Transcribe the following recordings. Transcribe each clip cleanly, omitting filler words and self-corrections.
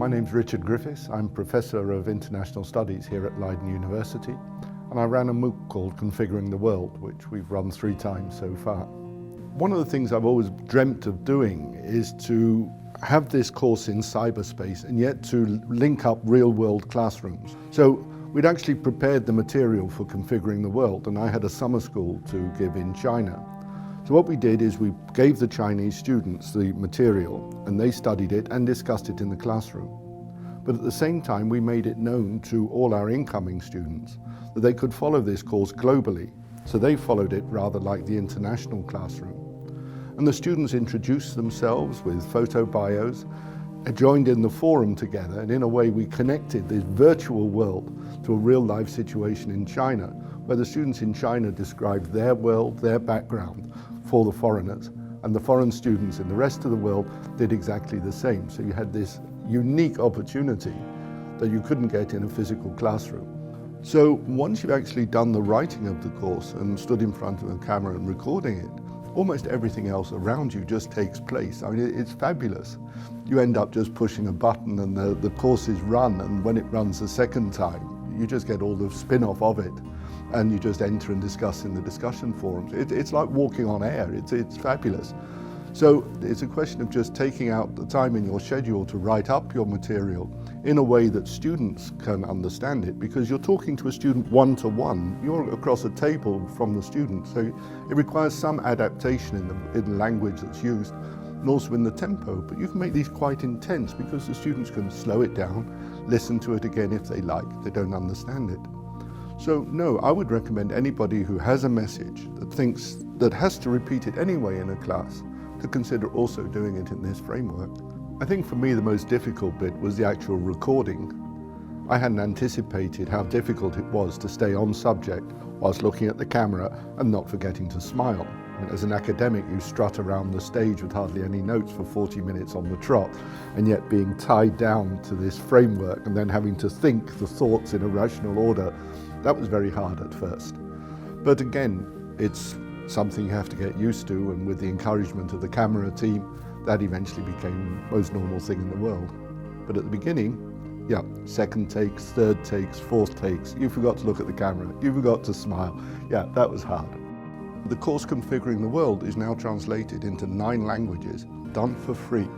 My name's Richard Griffiths. I'm Professor of International Studies here at Leiden University, and I ran a MOOC called Configuring the World, which we've run 3 times so far. One of the things I've always dreamt of doing is to have this course in cyberspace and yet to link up real-world classrooms. So we'd actually prepared the material for Configuring the World, and I had a summer school to give in China. So what we did is we gave the Chinese students the material and they studied it and discussed it in the classroom. But at the same time, we made it known to all our incoming students that they could follow this course globally. So they followed it rather like the international classroom. And the students introduced themselves with photo bios, joined in the forum together, and in a way we connected this virtual world to a real life situation in China, where the students in China described their world, their background for the foreigners, and the foreign students in the rest of the world did exactly the same. So you had this unique opportunity that you couldn't get in a physical classroom. So once you've actually done the writing of the course and stood in front of a camera and recording it, almost everything else around you just takes place. I mean, it's fabulous. You end up just pushing a button and the course is run, and when it runs the second time, you just get all the spin-off of it, and you just enter and discuss in the discussion forums. It's like walking on air. It's fabulous. So it's a question of just taking out the time in your schedule to write up your material in a way that students can understand it, because you're talking to a student one-to-one. You're across a table from the student, so it requires some adaptation in the language that's used and also in the tempo. But you can make these quite intense because the students can slow it down, listen to it again if they like, if they don't understand it. So no, I would recommend anybody who has a message that thinks that has to repeat it anyway in a class to consider also doing it in this framework. I think for me the most difficult bit was the actual recording. I hadn't anticipated how difficult it was to stay on subject whilst looking at the camera and not forgetting to smile. I mean, as an academic, you strut around the stage with hardly any notes for 40 minutes on the trot, and yet being tied down to this framework and then having to think the thoughts in a rational order, that was very hard at first. But again, it's something you have to get used to, and with the encouragement of the camera team, that eventually became the most normal thing in the world. But at the beginning, yeah, second takes, third takes, fourth takes, you forgot to look at the camera, you forgot to smile. Yeah, that was hard. The course Configuring the World is now translated into 9 languages, done for free,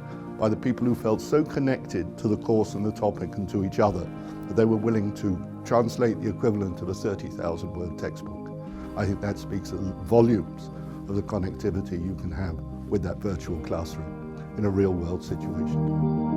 by the people who felt so connected to the course and the topic and to each other that they were willing to translate the equivalent of a 30,000 word textbook. I think that speaks volumes of the connectivity you can have with that virtual classroom in a real world situation.